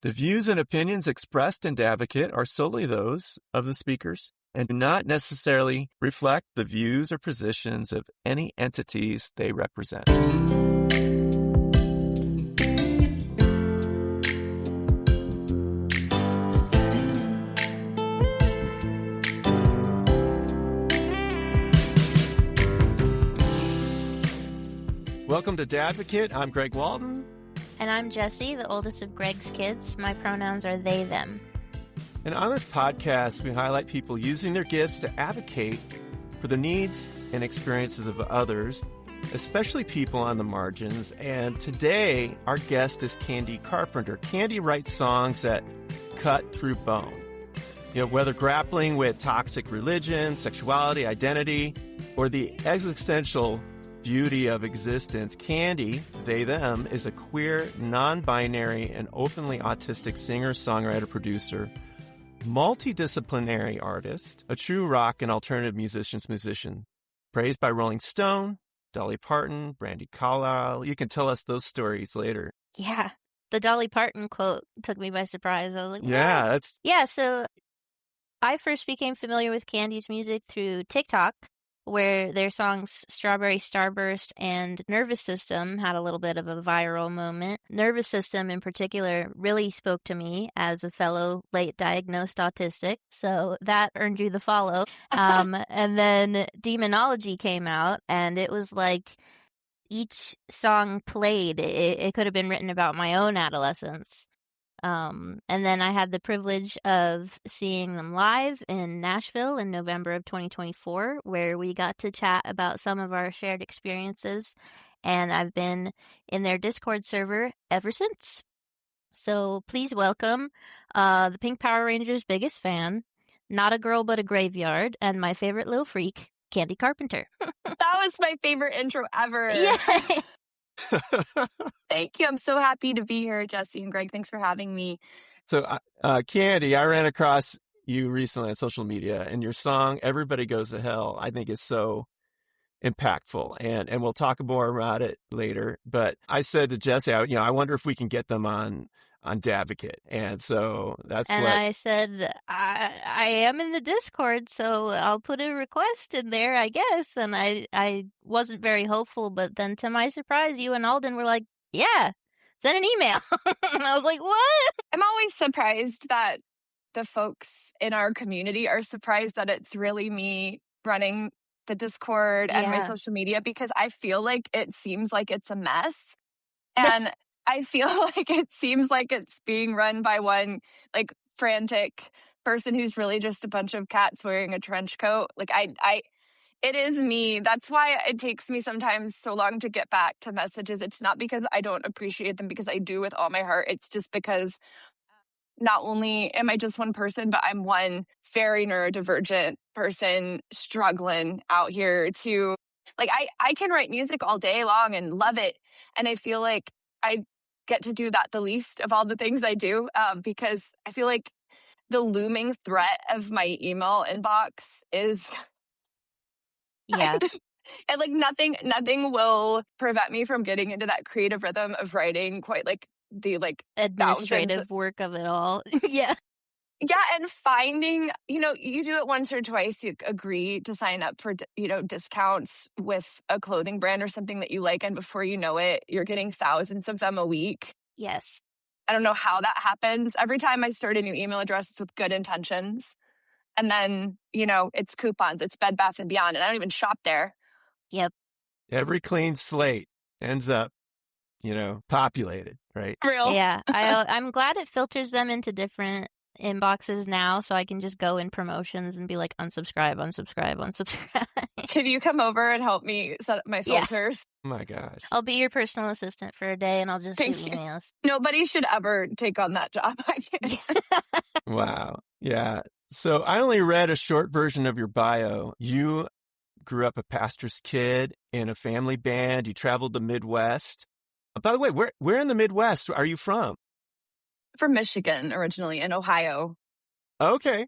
The views and opinions expressed in Advocate are solely those of the speakers and do not necessarily reflect the views or positions of any entities they represent. Welcome to Dadvocate. I'm Greg Walton. And I'm Jessie, the oldest of Greg's kids. My pronouns are they, them. And on this podcast, we highlight people using their gifts to advocate for the needs and experiences of others, especially people on the margins. And today, our guest is Candi Carpenter. Candi writes songs that cut through bone. You know, whether grappling with toxic religion, sexuality, identity, or the existential beauty of existence, Candi, they, them, is a queer, non-binary, and openly autistic singer, songwriter, producer, multidisciplinary artist, a true rock and alternative musician, praised by Rolling Stone, Dolly Parton, Brandi Carlile. You can tell us those stories later. Yeah. The Dolly Parton quote took me by surprise. I was like, what? Yeah, so I first became familiar with Candi's music through TikTok, where their songs Strawberry Starburst and Nervous System had a little bit of a viral moment. Nervous System in particular really spoke to me as a fellow late diagnosed autistic, so that earned you the follow. And then Demonology came out, and it was like each song played, it could have been written about my own adolescence. And then I had the privilege of seeing them live in Nashville in November of 2024, where we got to chat about some of our shared experiences. And I've been in their Discord server ever since. So please welcome the Pink Power Rangers' biggest fan, not a girl but a graveyard, and my favorite little freak, Candi Carpenter. That was my favorite intro ever. Yay! Thank you. I'm so happy to be here, Jessie and Greg. Thanks for having me. So, Candi, I ran across you recently on social media, and your song, Everybody Goes to Hell, I think is so impactful. And we'll talk more about it later. But I said to Jessie, I wonder if we can get them on Dadvocate. And so that's and I said, I am in the Discord, so I'll put a request in there, I guess. And I wasn't very hopeful, but then to my surprise, you and Alden were like, yeah, send an email. And I was like, what? I'm always surprised that the folks in our community are surprised that it's really me running the Discord and my social media, because I feel like it seems like it's a mess. And I feel like it seems like it's being run by one like frantic person who's really just a bunch of cats wearing a trench coat. Like it is me. That's why it takes me sometimes so long to get back to messages. It's not because I don't appreciate them, because I do with all my heart. It's just because not only am I just one person, but I'm one very neurodivergent person struggling out here to, like, I can write music all day long and love it. And I feel like I get to do that the least of all the things I do, because I feel like the looming threat of my email inbox is... Yeah. And like nothing will prevent me from getting into that creative rhythm of writing quite like the like administrative work of it all. Yeah. Yeah. And finding, you do it once or twice, you agree to sign up for, discounts with a clothing brand or something that you like. And before you know it, you're getting thousands of them a week. Yes. I don't know how that happens. Every time I start a new email address, it's with good intentions. And then, it's coupons, it's Bed Bath & Beyond, and I don't even shop there. Yep. Every clean slate ends up, populated, right? Real. Yeah. I'm glad it filters them into different inboxes now, so I can just go in promotions and be like, unsubscribe. Can you come over and help me set up my filters? Oh my gosh. I'll be your personal assistant for a day, and I'll just do emails. Nobody should ever take on that job. Wow. Yeah. So I only read a short version of your bio. You grew up a pastor's kid in a family band. You traveled the Midwest. By the way, where in the Midwest are you from? From Michigan, originally, in Ohio. Okay.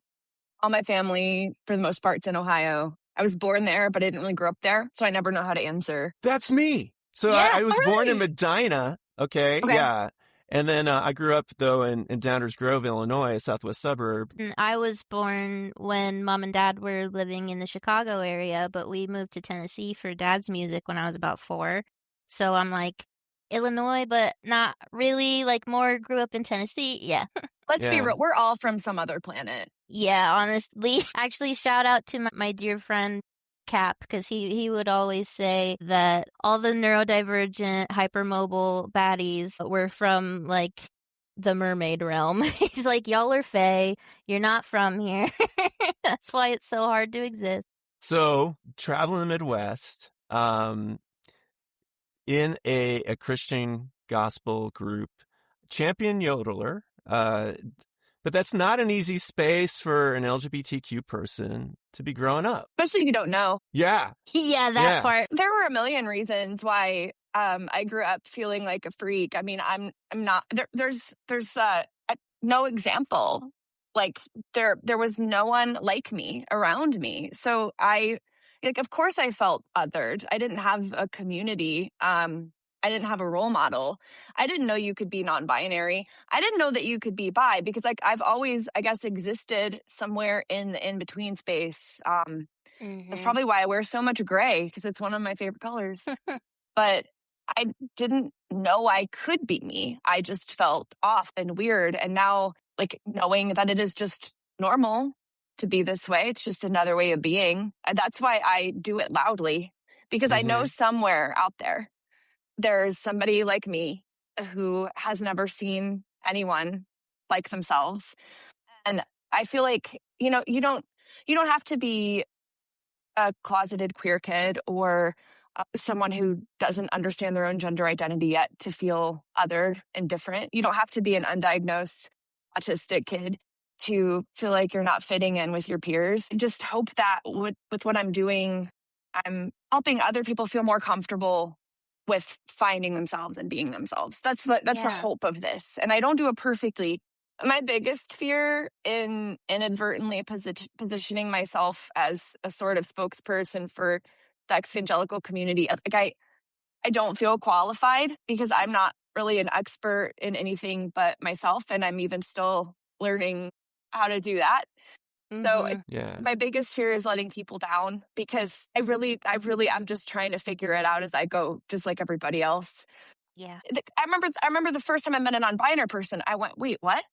All my family, for the most part, is in Ohio. I was born there, but I didn't really grow up there, so I never know how to answer. That's me. So Yeah, I was all born in right. Medina. Okay. Yeah. And then I grew up, though, in Downers Grove, Illinois, a southwest suburb. I was born when Mom and Dad were living in the Chicago area, but we moved to Tennessee for Dad's music when I was about 4. So I'm like, Illinois, but not really, like more grew up in Tennessee. Yeah. Let's be real. We're all from some other planet. Yeah, honestly. Actually, shout out to my dear friend Cap, because he would always say that all the neurodivergent, hypermobile baddies were from like the mermaid realm. He's like, y'all are fae. You're not from here. That's why it's so hard to exist. So traveling the Midwest, in a Christian gospel group, champion yodeler, but that's not an easy space for an LGBTQ person to be growing up. Especially if you don't know. Yeah. Yeah, that part. There were a million reasons why I grew up feeling like a freak. I mean, I'm not, there's no example. Like there was no one like me around me. So of course I felt othered. I didn't have a community. I didn't have a role model. I didn't know you could be non-binary. I didn't know that you could be bi because like I've always, I guess, existed somewhere in the in-between space. That's probably why I wear so much gray, because it's one of my favorite colors. But I didn't know I could be me. I just felt off and weird. And now, like, knowing that it is just normal to be this way, it's just another way of being. And that's why I do it loudly, because I know somewhere out there's somebody like me who has never seen anyone like themselves. And I feel like, you don't have to be a closeted queer kid or someone who doesn't understand their own gender identity yet to feel othered and different. You don't have to be an undiagnosed autistic kid to feel like you're not fitting in with your peers. I just hope that with what I'm doing, I'm helping other people feel more comfortable with finding themselves and being themselves. That's the hope of this. And I don't do it perfectly. My biggest fear in inadvertently positioning myself as a sort of spokesperson for the ex-evangelical community, like I don't feel qualified because I'm not really an expert in anything but myself, and I'm even still learning how to do that. So my biggest fear is letting people down, because I'm just trying to figure it out as I go, just like everybody else. Yeah. I remember the first time I met a non-binary person, I went, wait, what?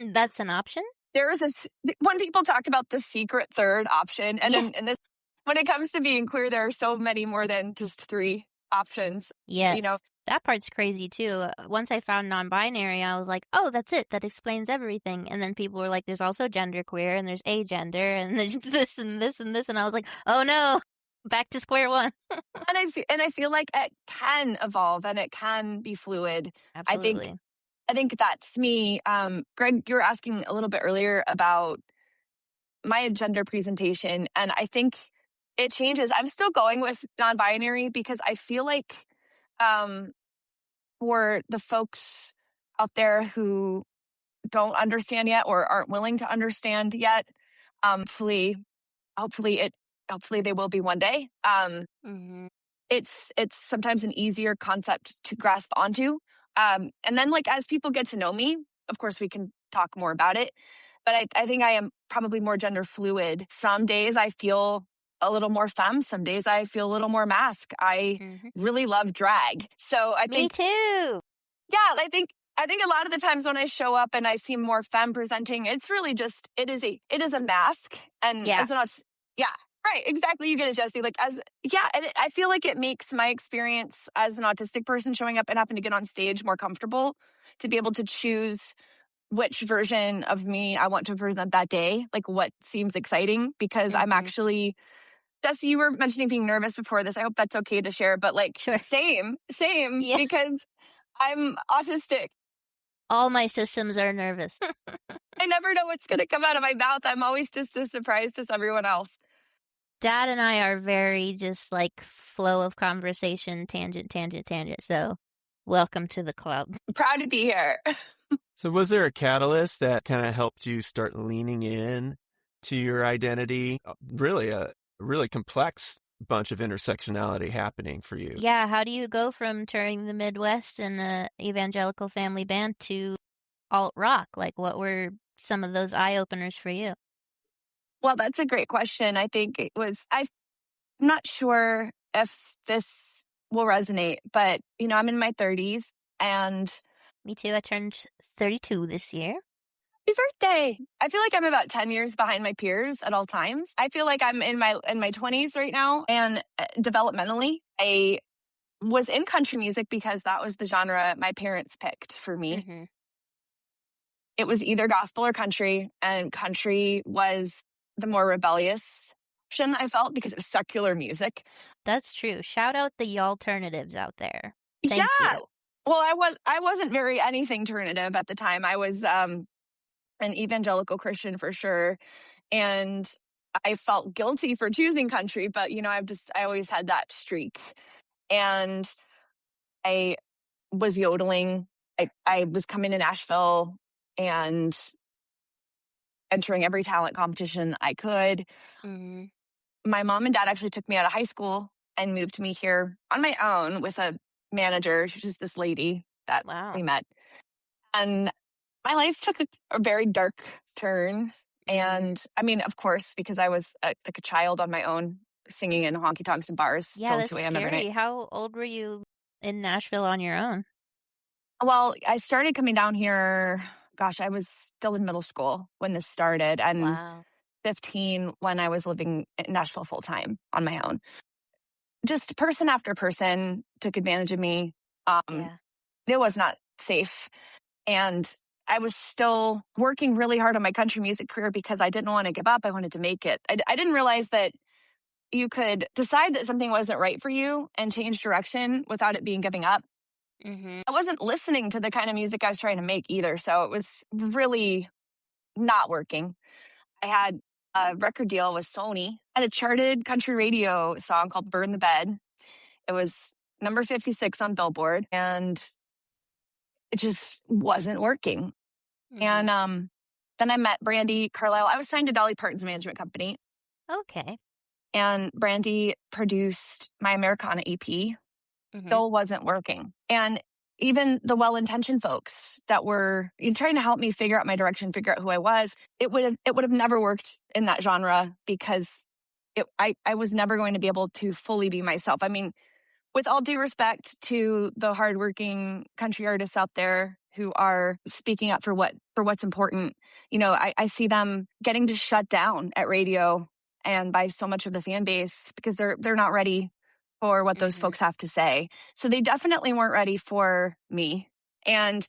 That's an option? There is when people talk about the secret third option, and then this, when it comes to being queer, there are so many more than just 3 options. Yes. That part's crazy too. Once I found non-binary, I was like, oh, that's it. That explains everything. And then people were like, there's also genderqueer and there's agender and there's this and this and this. And I was like, oh no, back to square one. And I feel like it can evolve and it can be fluid. Absolutely. I think that's me. Greg, you were asking a little bit earlier about my gender presentation, and I think it changes. I'm still going with non-binary because I feel like for the folks out there who don't understand yet or aren't willing to understand yet, hopefully they will be one day. It's sometimes an easier concept to grasp onto. And then, like, as people get to know me, of course, we can talk more about it. But I think I am probably more gender fluid. Some days I feel a little more femme. Some days I feel a little more masc. I really love drag. So I think... Me too! Yeah, I think a lot of the times when I show up and I seem more femme presenting, it's really just, it is a mask. And as an right, exactly. You get it, Jesse. Like, and I feel like it makes my experience as an autistic person showing up and having to get on stage more comfortable to be able to choose which version of me I want to present that day, like what seems exciting, because I'm actually, Jesse, you were mentioning being nervous before this. I hope that's okay to share, but like, same, because I'm autistic. All my systems are nervous. I never know what's going to come out of my mouth. I'm always just as surprised as everyone else. Dad and I are very just like flow of conversation, tangent. So welcome to the club. Proud to be here. So was there a catalyst that kind of helped you start leaning in to your identity? Really a really complex bunch of intersectionality happening for you. Yeah, how do you go from touring the Midwest in a evangelical family band to alt rock? Like, what were some of those eye openers for you? Well, that's a great question. I think I'm not sure if this will resonate, but I'm in my 30s and Me too. I turned 32 this year. happy birthday. I feel like I'm about 10 years behind my peers at all times. I feel like I'm in my 20s right now, and developmentally, I was in country music because that was the genre my parents picked for me. Mm-hmm. It was either gospel or country, and country was the more rebellious option, I felt, because it was secular music. That's true. Shout out the alternatives out there. Thank Yeah. you. Well, I wasn't very anything alternative at the time. I was an evangelical Christian for sure, and I felt guilty for choosing country, but I always had that streak, and I was yodeling. I was coming to Nashville and entering every talent competition I could. Mm-hmm. My mom and dad actually took me out of high school and moved me here on my own with a manager. She's just this lady that Wow. we met. And my life took a very dark turn. And I mean, of course, because I was like a child on my own, singing in honky tonks and bars Yeah, till that's 2 a.m. every scary. night. How old were you in Nashville on your own? Well, I started coming down here, gosh, I was still in middle school when this started, and Wow. 15 when I was living in Nashville full time on my own. Just person after person took advantage of me. Yeah. It was not safe. And I was still working really hard on my country music career because I didn't want to give up. I wanted to make it. I didn't realize that you could decide that something wasn't right for you and change direction without it being giving up. Mm-hmm. I wasn't listening to the kind of music I was trying to make either. So it was really not working. I had a record deal with Sony and a charted country radio song called Burn the Bed. It was number 56 on Billboard, and it just wasn't working. Mm-hmm. And then I met Brandy Carlisle. I was signed to Dolly Parton's management company. Okay. And Brandy produced my Americana EP. Mm-hmm. Still wasn't working. And even the well-intentioned folks that were trying to help me figure out my direction, figure out who I was, it would have never worked in that genre because I was never going to be able to fully be myself. I mean, with all due respect to the hardworking country artists out there who are speaking up for what's important, I see them getting just shut down at radio and by so much of the fan base because they're not ready for what those folks have to say. So they definitely weren't ready for me. And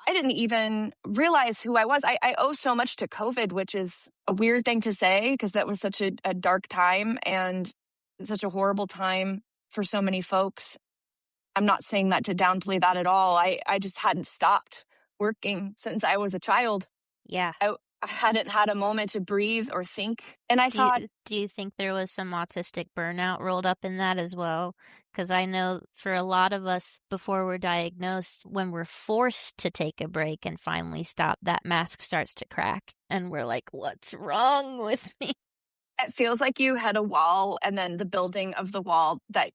I didn't even realize who I was. I owe so much to COVID, which is a weird thing to say because that was such a dark time and such a horrible time for so many folks. I'm not saying that to downplay that at all. I just hadn't stopped working since I was a child. Yeah. I hadn't had a moment to breathe or think. And I thought, do you think there was some autistic burnout rolled up in that as well? Because I know for a lot of us, before we're diagnosed, when we're forced to take a break and finally stop, that mask starts to crack. And we're like, what's wrong with me? it feels like you hit a wall and then the building of the wall that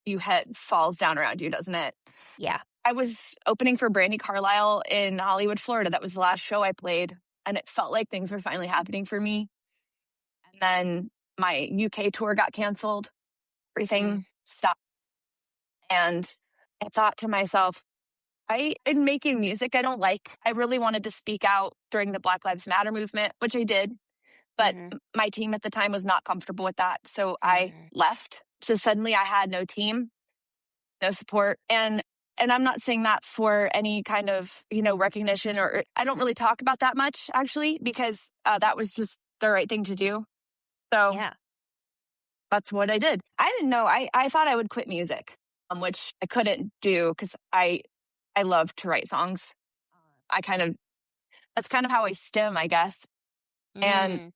you hit falls down around you, doesn't it? Yeah. I was opening for Brandy Carlisle in Hollywood, Florida. That was the last show I played. And it felt like things were finally happening for me. And then my UK tour got canceled. Everything stopped. And I thought to myself, in making music I don't like. I really wanted to speak out during the Black Lives Matter movement, which I did. But my team at the time was not comfortable with that. So I left. So suddenly I had no team, no support. And I'm not saying that for any kind of, recognition, or I don't really talk about that much actually, because that was just the right thing to do. So yeah, that's what I did. I didn't know. I thought I would quit music, which I couldn't do because I love to write songs. That's kind of how I stem, I guess. And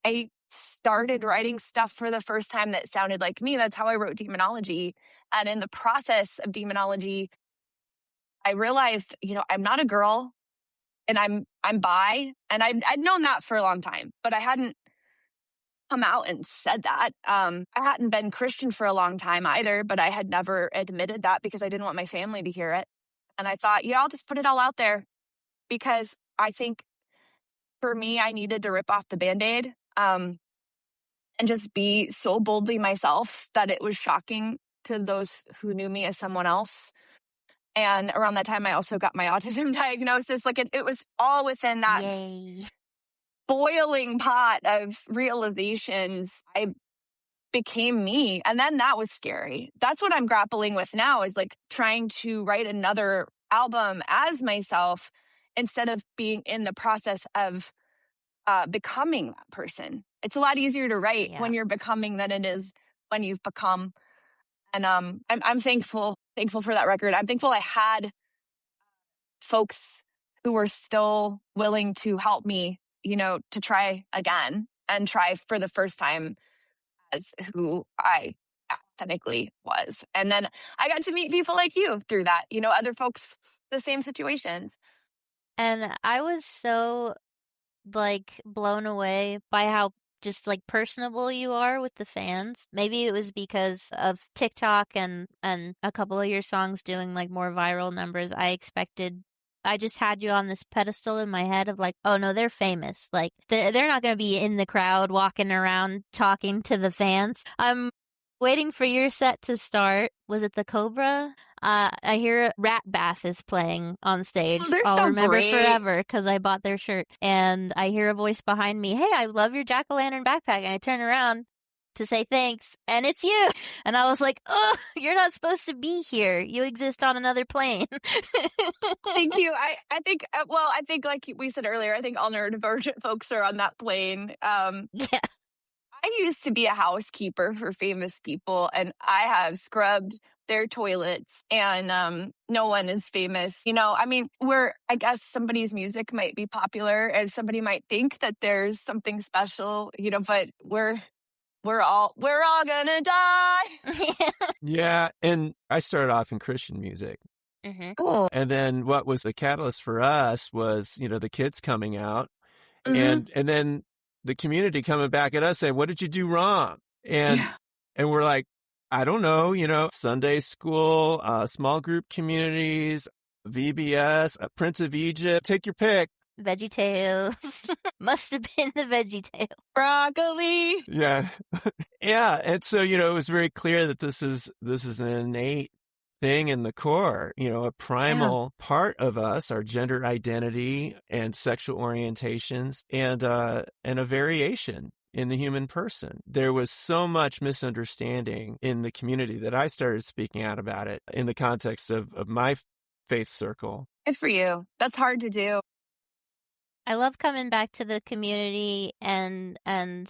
I started writing stuff for the first time that sounded like me. That's how I wrote Demonology. And in the process of Demonology, I realized, I'm not a girl and I'm bi. And I'd known that for a long time, but I hadn't come out and said that. I hadn't been Christian for a long time either, but I had never admitted that because I didn't want my family to hear it. And I thought, I'll just put it all out there because I think for me, I needed to rip off the Band-Aid and just be so boldly myself that it was shocking to those who knew me as someone else. And around that time, I also got my autism diagnosis. Like it was all within that boiling pot of realizations. I became me. And then that was scary. That's what I'm grappling with now, is like trying to write another album as myself instead of being in the process of becoming that person. It's a lot easier to write when you're becoming than it is when you've become. And I'm thankful for that record. I'm thankful I had folks who were still willing to help me, to try again and try for the first time as who I authentically was. And then I got to meet people like you through that, other folks, the same situations. And I was so blown away by how just personable you are with the fans. Maybe it was because of TikTok and a couple of your songs doing more viral numbers. I just had you on this pedestal in my head of oh no, they're famous. They're not going to be in the crowd walking around talking to the fans. I'm waiting for your set to start. Was it the Cobra? I hear Rat Bath is playing on stage. I'll remember forever because I bought their shirt. And I hear a voice behind me, "Hey, I love your jack-o'-lantern backpack." And I turn around to say thanks, and it's you. And I was like, "Oh, you're not supposed to be here. You exist on another plane." Thank you. I think, like we said earlier, I think all neurodivergent folks are on that plane. Yeah. I used to be a housekeeper for famous people, and I have scrubbed their toilets, and no one is famous. I guess somebody's music might be popular and somebody might think that there's something special, but we're all gonna die. Yeah. And I started off in Christian music. Mm-hmm. Cool. And then what was the catalyst for us was, the kids coming out Mm-hmm. and then the community coming back at us saying, "What did you do wrong?" And we're like, I don't know, Sunday school, small group communities, VBS, Prince of Egypt, take your pick. VeggieTales. Must have been the VeggieTale. Broccoli. Yeah. Yeah. And so, it was very clear that this is an innate thing in the core, a primal part of us, our gender identity and sexual orientations, and a variation in the human person. There was so much misunderstanding in the community that I started speaking out about it in the context of my faith circle. Good for you. That's hard to do. I love coming back to the community, and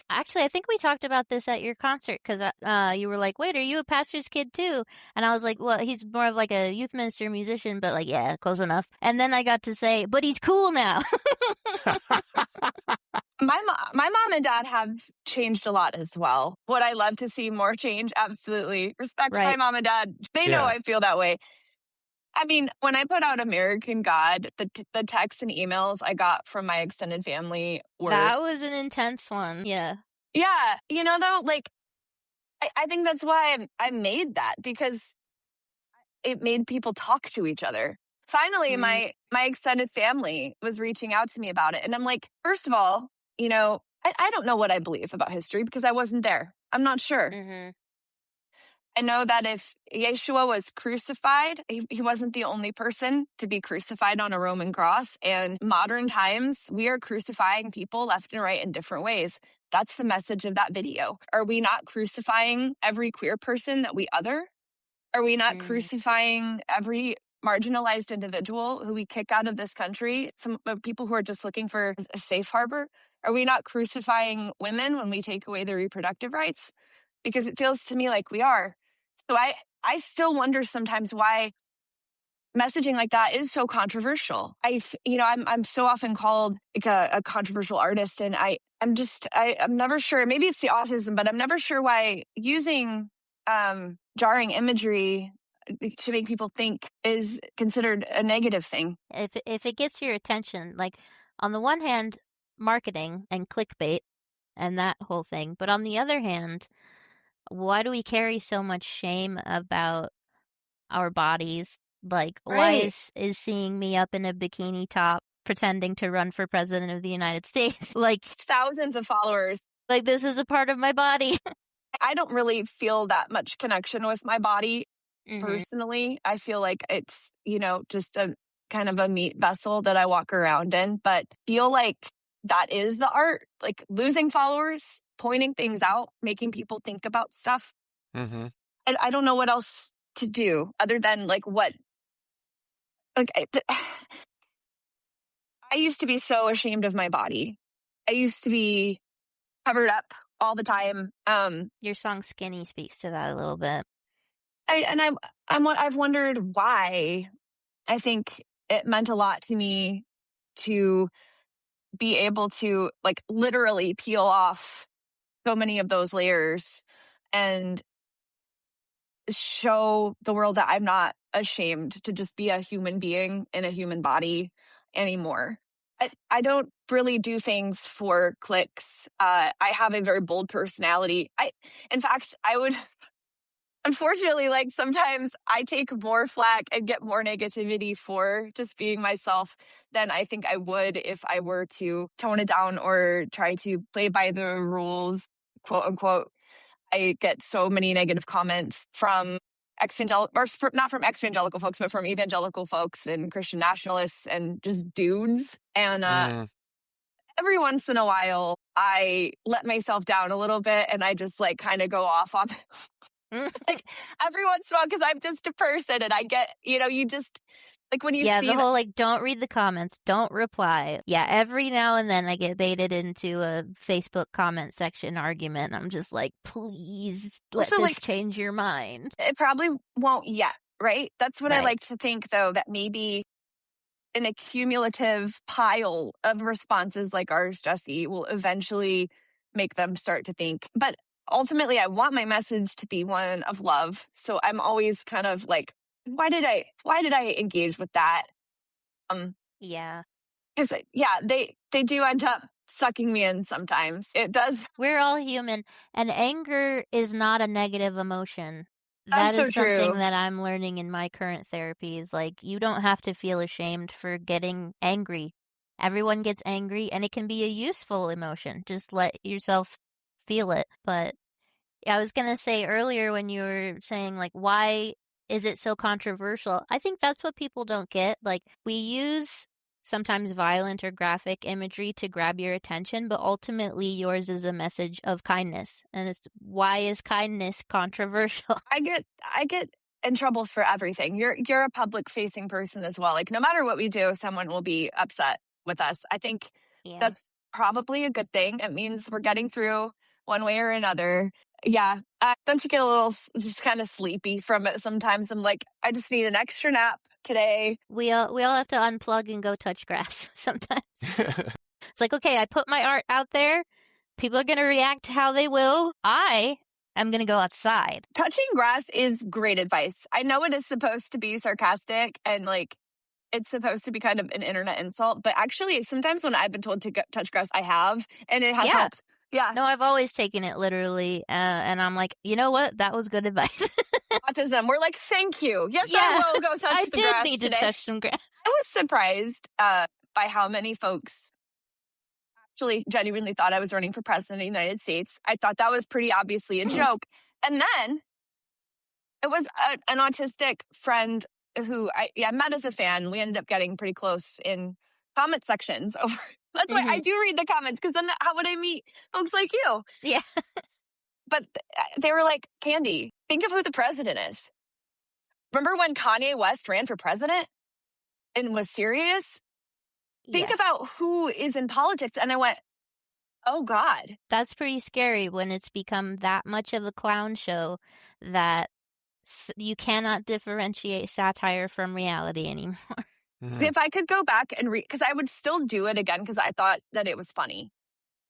actually I think we talked about this at your concert because you were like, "Wait, are you a pastor's kid too?" And I was like, "Well, he's more of a youth minister musician, but yeah, close enough." And then I got to say, "But he's cool now." My mom and dad have changed a lot as well. Would I love to see more change? Absolutely. Respect my mom and dad. They know I feel that way. I mean, when I put out American God, the texts and emails I got from my extended family were... That was an intense one. Yeah. Yeah. Though, I think that's why I made that, because it made people talk to each other. Finally, my extended family was reaching out to me about it. And I'm like, first of all, I don't know what I believe about history because I wasn't there. I'm not sure. Mm-hmm. I know that if Yeshua was crucified, he wasn't the only person to be crucified on a Roman cross. And modern times, we are crucifying people left and right in different ways. That's the message of that video. Are we not crucifying every queer person that we other? Are we not crucifying every marginalized individual who we kick out of this country? Some people who are just looking for a safe harbor? Are we not crucifying women when we take away their reproductive rights? Because it feels to me like we are. So I still wonder sometimes why messaging like that is so controversial. I'm so often called a controversial artist, and I'm never sure. Maybe it's the autism, but I'm never sure why using jarring imagery to make people think is considered a negative thing. If it gets your attention, on the one hand, marketing and clickbait and that whole thing. But on the other hand, why do we carry so much shame about our bodies? Like, why is seeing me up in a bikini top pretending to run for president of the United States like thousands of followers? Like, this is a part of my body. I don't really feel that much connection with my body personally. I feel like it's, just a kind of a meat vessel that I walk around in, but feel like that is the art, like losing followers, pointing things out, making people think about stuff. Mm-hmm. And I don't know what else to do other than like I used to be so ashamed of my body. I used to be covered up all the time. Your song Skinny speaks to that a little bit. I've wondered why. I think it meant a lot to me to be able to like literally peel off so many of those layers and show the world that I'm not ashamed to just be a human being in a human body anymore. I don't really do things for clicks. I have a very bold personality. In fact, I would, unfortunately, like sometimes I take more flack and get more negativity for just being myself than I think I would if I were to tone it down or try to play by the rules, quote unquote. I get so many negative comments from not from ex-evangelical folks, but from evangelical folks and Christian nationalists and just dudes. And every once in a while, I let myself down a little bit and I just like kind of go off on like every once in a while because I'm just a person and I get, you just like when you see the whole like don't read the comments, don't reply. Yeah, every now and then I get baited into a Facebook comment section argument. I'm just like, please let this change your mind. It probably won't yet, right? That's what I like to think, though, that maybe an accumulative pile of responses like ours, Jesse, will eventually make them start to think. But ultimately, I want my message to be one of love. So I'm always kind of like, why did I engage with that? Yeah. Because, they do end up sucking me in sometimes. It does. We're all human, and anger is not a negative emotion. That's that is so something true. that I'm learning in my current therapies. Like, you don't have to feel ashamed for getting angry. Everyone gets angry, and it can be a useful emotion. Just let yourself feel it. But I was going to say earlier when you were saying, like, why is it so controversial? I think that's what people don't get. Like, we use sometimes violent or graphic imagery to grab your attention, but ultimately yours is a message of kindness. And it's, why is kindness controversial? I get in trouble for everything. You're a public facing person as well. Like no matter what we do, someone will be upset with us. I think that's probably a good thing. It means we're getting through one way or another. Yeah. Don't you get a little just kind of sleepy from it sometimes? I'm like, I just need an extra nap today. We all have to unplug and go touch grass sometimes. It's like, okay, I put my art out there. People are going to react how they will. I'm going to go outside. Touching grass is great advice. I know it is supposed to be sarcastic and like it's supposed to be kind of an internet insult, but actually sometimes when I've been told to touch grass, I have, and it has helped. Yeah. No, I've always taken it literally, and I'm like, you know what? That was good advice. Autism. We're like, thank you. Yes, I will go touch the grass I did need today. to touch some grass. I was surprised by how many folks actually genuinely thought I was running for president of the United States. I thought that was pretty obviously a joke. And then it was an autistic friend who I met as a fan. We ended up getting pretty close in comment sections over. That's why I do read the comments, because then how would I meet folks like you? Yeah. But they were like, Candi, think of who the president is. Remember when Kanye West ran for president and was serious? Think about who is in politics. And I went, oh, God. That's pretty scary when it's become that much of a clown show that you cannot differentiate satire from reality anymore. See, if I could go back and read, because I would still do it again because I thought that it was funny.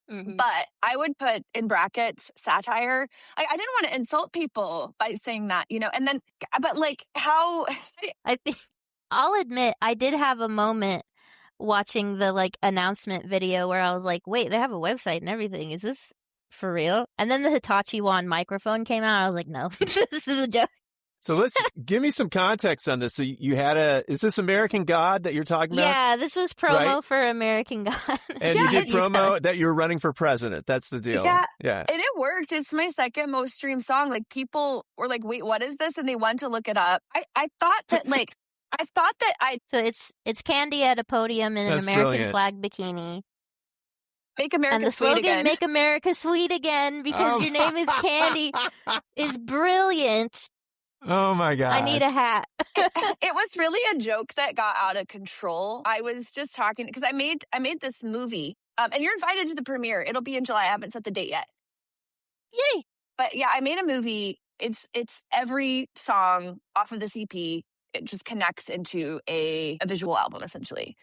But I would put in brackets satire. I didn't want to insult people by saying that, and then, but like how. I think I'll admit I did have a moment watching the like announcement video where I was like, wait, they have a website and everything. Is this for real? And then the Hitachi One microphone came out. I was like, no, this is a joke. So give me some context on this. So you had is this American God that you're talking about? Yeah, this was promo for American God. And you did promo that you were running for president. That's the deal. Yeah. Yeah. And it worked. It's my second most streamed song. Like people were like, wait, what is this? And they went to look it up. I thought that So it's Candi at a podium in an American brilliant. Flag bikini. Make America and the sweet slogan, again. Make America Sweet Again, because your name is Candi, is brilliant. Oh my God. I need a hat. It was really a joke that got out of control. I was just talking because I made this movie, and you're invited to the premiere. It'll be in July. I haven't set the date yet. Yay! But yeah, I made a movie. It's every song off of this EP. It just connects into a visual album essentially.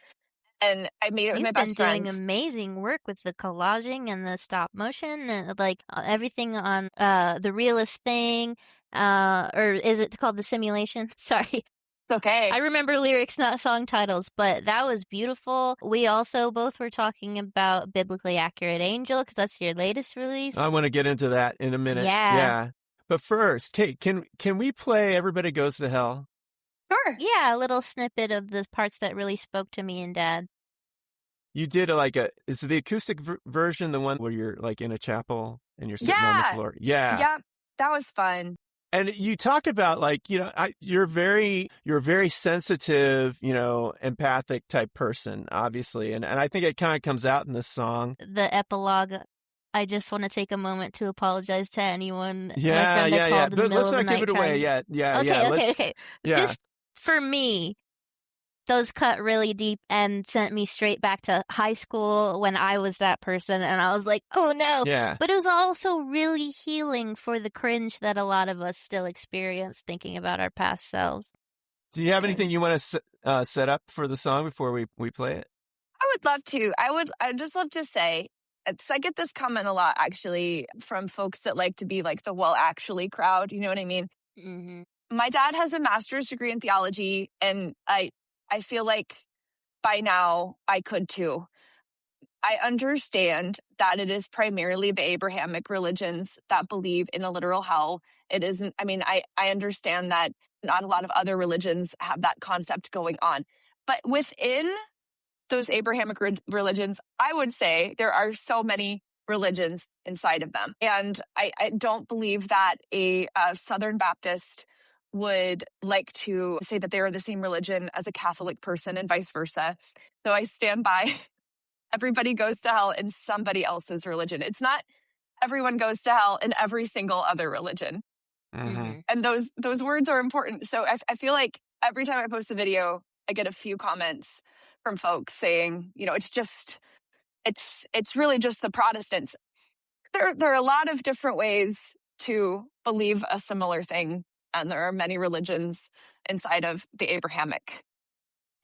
And I made it with my best friends. You've been doing amazing work with the collaging and the stop motion and like everything on the realist thing. Or is it called the simulation? Sorry. It's okay. I remember lyrics, not song titles, but that was beautiful. We also both were talking about Biblically Accurate Angel because that's your latest release. I want to get into that in a minute. Yeah. But first, Kate, can we play Everybody Goes to Hell? Sure. Yeah, a little snippet of the parts that really spoke to me and Dad. You did is the acoustic version the one where you're like in a chapel and you're sitting on the floor? Yeah. Yeah, that was fun. And you talk about you're a very sensitive, empathic type person, obviously. And I think it kind of comes out in this song. The epilogue, I just want to take a moment to apologize to anyone. Yeah. But let's not give it away yet. Yeah. Okay. Yeah. Just for me, those cut really deep and sent me straight back to high school when I was that person. And I was like, oh no. Yeah. But it was also really healing for the cringe that a lot of us still experience thinking about our past selves. Do you have anything you want to set up for the song before we play it? I would love to. I'd just love to say, I get this comment a lot actually from folks that like to be like the well actually crowd. You know what I mean? Mm-hmm. My dad has a master's degree in theology, and I feel like by now I could too. I understand that it is primarily the Abrahamic religions that believe in a literal hell. It isn't, I understand that not a lot of other religions have that concept going on. But within those Abrahamic religions, I would say there are so many religions inside of them. And I don't believe that a Southern Baptist would like to say that they are the same religion as a Catholic person and vice versa. So I stand by everybody goes to hell in somebody else's religion. It's not everyone goes to hell in every single other religion. Mm-hmm. And those words are important. So I feel like every time I post a video, I get a few comments from folks saying, it's really just the Protestants. There are a lot of different ways to believe a similar thing. And there are many religions inside of the Abrahamic.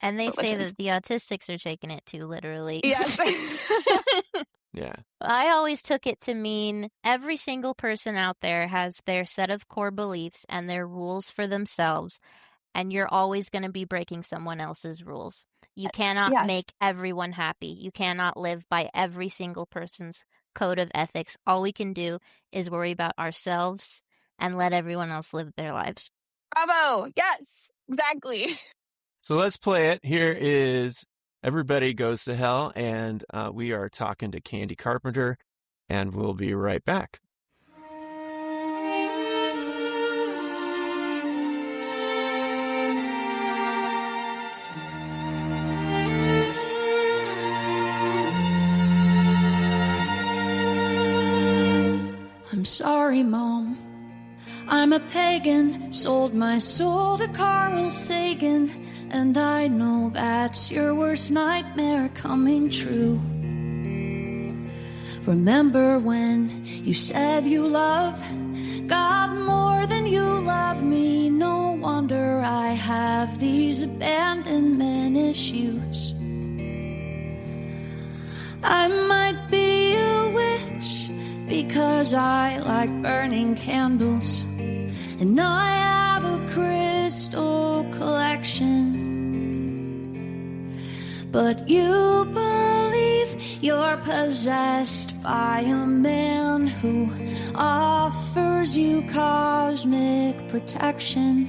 And they religions. say that the autistics are taking it too literally. Yes. Yeah. I always took it to mean every single person out there has their set of core beliefs and their rules for themselves. And you're always going to be breaking someone else's rules. You cannot make everyone happy. You cannot live by every single person's code of ethics. All we can do is worry about ourselves and let everyone else live their lives. Bravo. Yes, exactly. So let's play it. Here is Everybody Goes to Hell, and we are talking to Candi Carpenter, and we'll be right back. I'm sorry, Mom. I'm a pagan, sold my soul to Carl Sagan, and I know that's your worst nightmare coming true. Remember when you said you love God more than you love me? No wonder I have these abandonment issues. I might be a witch because I like burning candles, and I have a crystal collection. but you believe you're possessed by a man who offers you cosmic protection.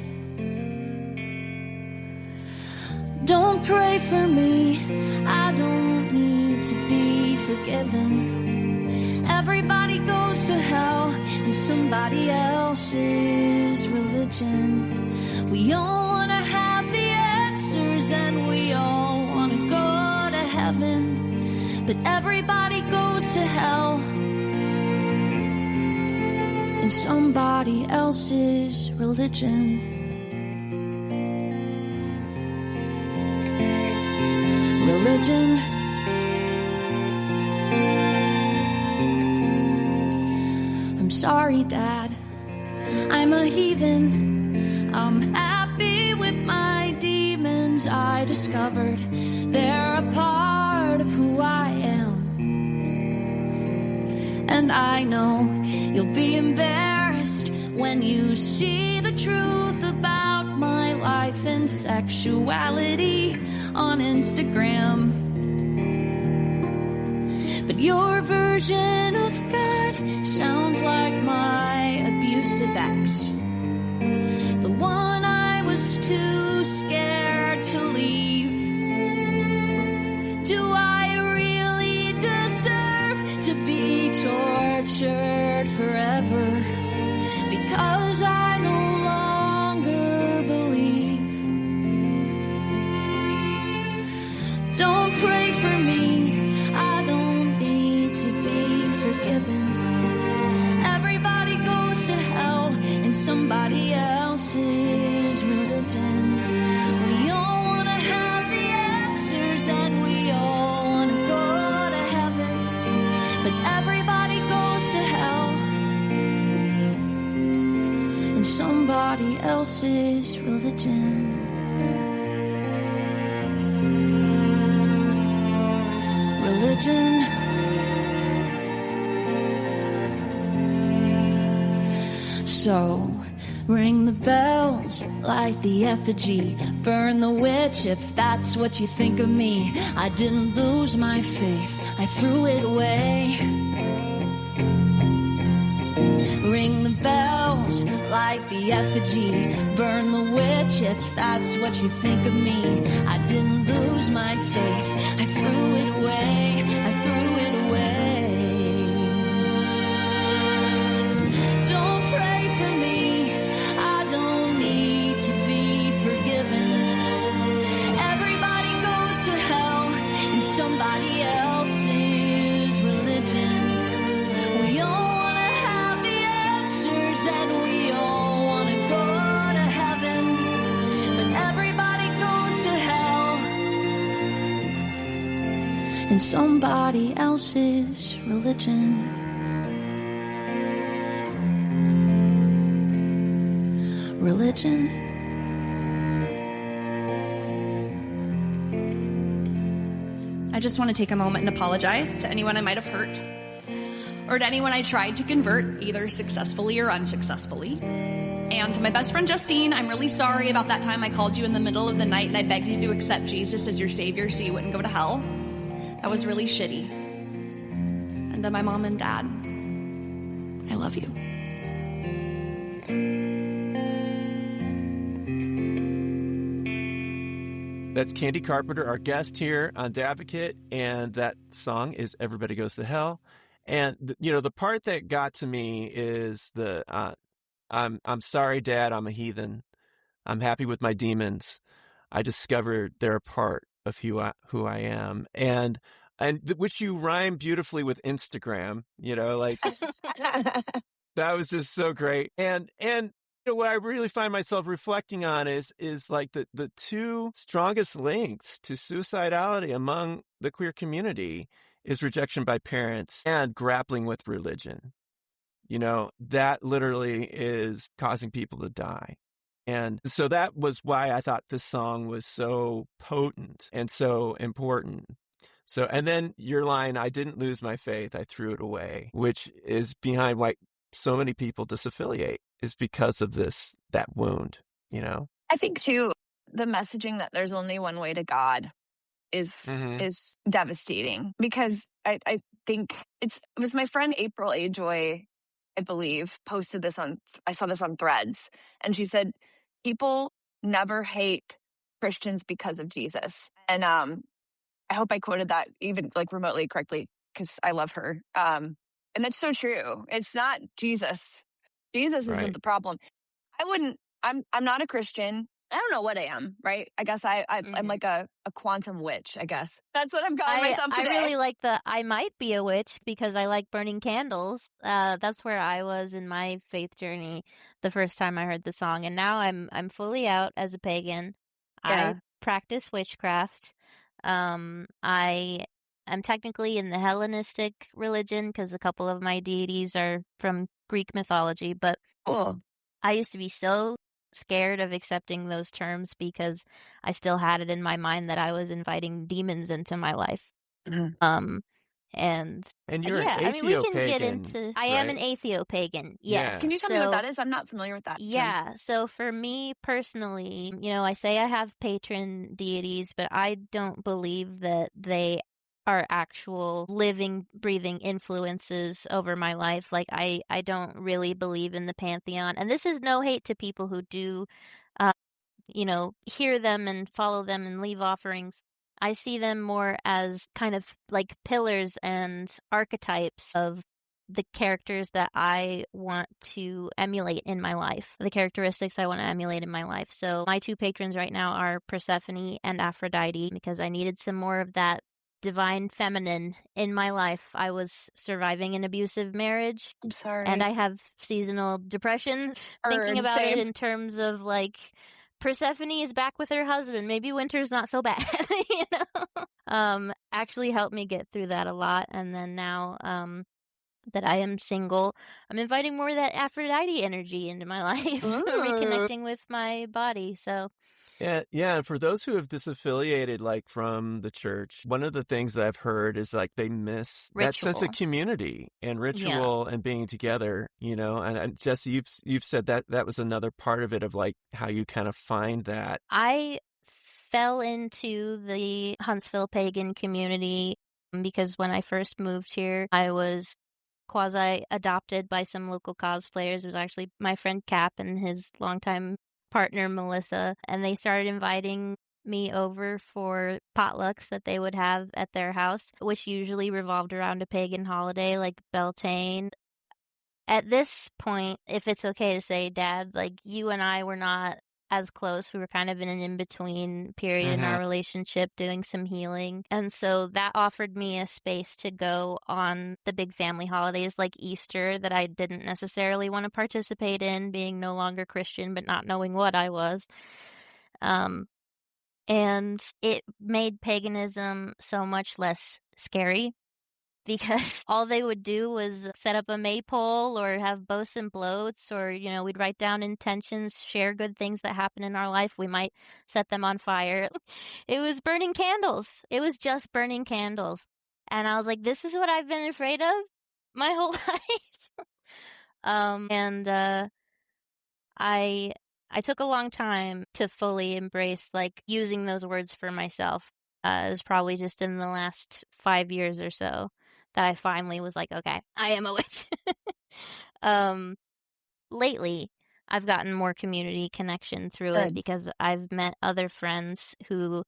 Don't pray for me, I don't need to be forgiven. Everybody goes to hell in somebody else's religion. We all want to have the answers and we all want to go to heaven, but everybody goes to hell in somebody else's religion. Religion. I'm sorry, Dad, I'm a heathen. I'm happy with my demons. I discovered they're a part of who I am. And I know you'll be embarrassed when you see the truth about my life and sexuality on Instagram. But your version of God sounds like my abusive ex, the one I was too scared to leave. Do I really deserve to be tortured forever because I no longer believe? Don't pray for me, I don't need to be forgiven. Everybody goes to hell in somebody else's religion. We all want to have the answers and we all want to go to heaven, but everybody goes to hell in somebody else's religion. Religion. So ring the bells, light the effigy, burn the witch if that's what you think of me. I didn't lose my faith, I threw it away. Ring the bells, light the effigy, burn the witch if that's what you think of me. I didn't lose my faith, I threw it away, I threw it away. Don't pray for me, I don't need to be forgiven. Everybody goes to hell in somebody else's religion. We all and we all want to go to heaven, but everybody goes to hell in somebody else's religion. Religion. I just want to take a moment and apologize to anyone I might have hurt, or to anyone I tried to convert, either successfully or unsuccessfully. And to my best friend Justine, I'm really sorry about that time I called you in the middle of the night and I begged you to accept Jesus as your savior so you wouldn't go to hell. That was really shitty. And to my mom and dad, I love you. That's Candi Carpenter, our guest here on Davocate, and that song is Everybody Goes to Hell. And, the part that got to me is the, I'm sorry, Dad, I'm a heathen. I'm happy with my demons. I discovered they're a part of who I am. And which you rhyme beautifully with Instagram, like that was just so great. And what I really find myself reflecting on is like the two strongest links to suicidality among the queer community is rejection by parents and grappling with religion. That literally is causing people to die. And so that was why I thought this song was so potent and so important. So, and then your line, I didn't lose my faith, I threw it away, which is behind why so many people disaffiliate, is because of that wound, I think too, the messaging that there's only one way to God is Mm-hmm. is devastating, because I think it was my friend April A. Joy, I believe, posted this on, I saw this on Threads, and she said, people never hate Christians because of Jesus. And I hope I quoted that even like remotely correctly, because I love her. And that's so true. It's not Jesus. Jesus isn't Right. the problem. I'm not a Christian. I don't know what I am, right? I guess I'm like a quantum witch, I guess. That's what I'm calling myself I today. really like I might be a witch because I like burning candles. That's where I was in my faith journey the first time I heard the song, and now I'm fully out as a pagan. Yeah. I practice witchcraft. I'm technically in the Hellenistic religion because a couple of my deities are from Greek mythology, but Cool. I used to be so scared of accepting those terms because I still had it in my mind that I was inviting demons into my life. Mhm. And you're an yeah, I mean, we can get atheo-pagan, into. I am an right? atheo-pagan, yes. Yeah. Can you tell me what that is? I'm not familiar with that term. Yeah, so for me personally, I say I have patron deities, but I don't believe that they are actual living, breathing influences over my life. Like, I don't really believe in the pantheon. And this is no hate to people who do, uh, hear them and follow them and leave offerings. I see them more as kind of like pillars and archetypes of the characters that I want to emulate in my life, the characteristics I want to emulate in my life. So my two patrons right now are Persephone and Aphrodite because I needed some more of that divine feminine in my life. I was surviving an abusive marriage. I'm sorry. And I have seasonal depression. Thinking about it in terms of like Persephone is back with her husband. Maybe winter's not so bad, actually helped me get through that a lot. And then now, that I am single, I'm inviting more of that Aphrodite energy into my life, reconnecting with my body. So Yeah. For those who have disaffiliated, like from the church, one of the things that I've heard is like they miss that sense of ritual. community and Yeah. ritual and being together, And Jesse, you've said that was another part of it, of like how you kind of find that. I fell into the Huntsville pagan community because when I first moved here, I was quasi-adopted by some local cosplayers. It was actually my friend Cap and his longtime partner Melissa, and they started inviting me over for potlucks that they would have at their house, which usually revolved around a pagan holiday like Beltane. At this point, if it's okay to say, Dad, like you and I were not as close. We were kind of in an in-between period in our relationship, doing some healing. And so that offered me a space to go on the big family holidays like Easter that I didn't necessarily want to participate in, being no longer Christian, but not knowing what I was. And it made paganism so much less scary because all they would do was set up a maypole or have bows and bloats, or, we'd write down intentions, share good things that happen in our life. We might set them on fire. It was burning candles. It was just burning candles. And I was like, this is what I've been afraid of my whole life. I took a long time to fully embrace like using those words for myself. It was probably just in the last 5 years or so that I finally was like, okay, I am a witch. Lately, I've gotten more community connection through it because I've met other friends who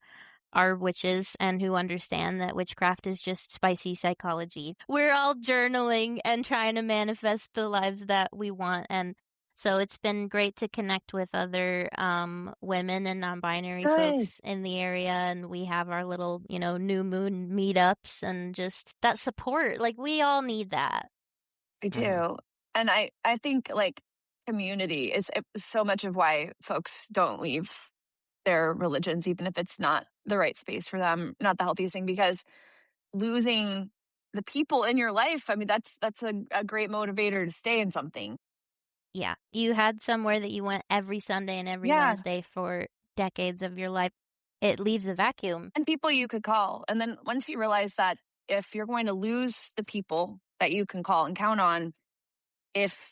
are witches and who understand that witchcraft is just spicy psychology. We're all journaling and trying to manifest the lives that we want. And so it's been great to connect with other women and non-binary folks in the area. And we have our little, new moon meetups and just that support. Like, we all need that. I do. And I think like community is so much of why folks don't leave their religions, even if it's not the right space for them, not the healthiest thing, because losing the people in your life, I mean, that's a great motivator to stay in something. Yeah. You had somewhere that you went every Sunday and every Wednesday for decades of your life. It leaves a vacuum. And people you could call. And then once you realize that if you're going to lose the people that you can call and count on, if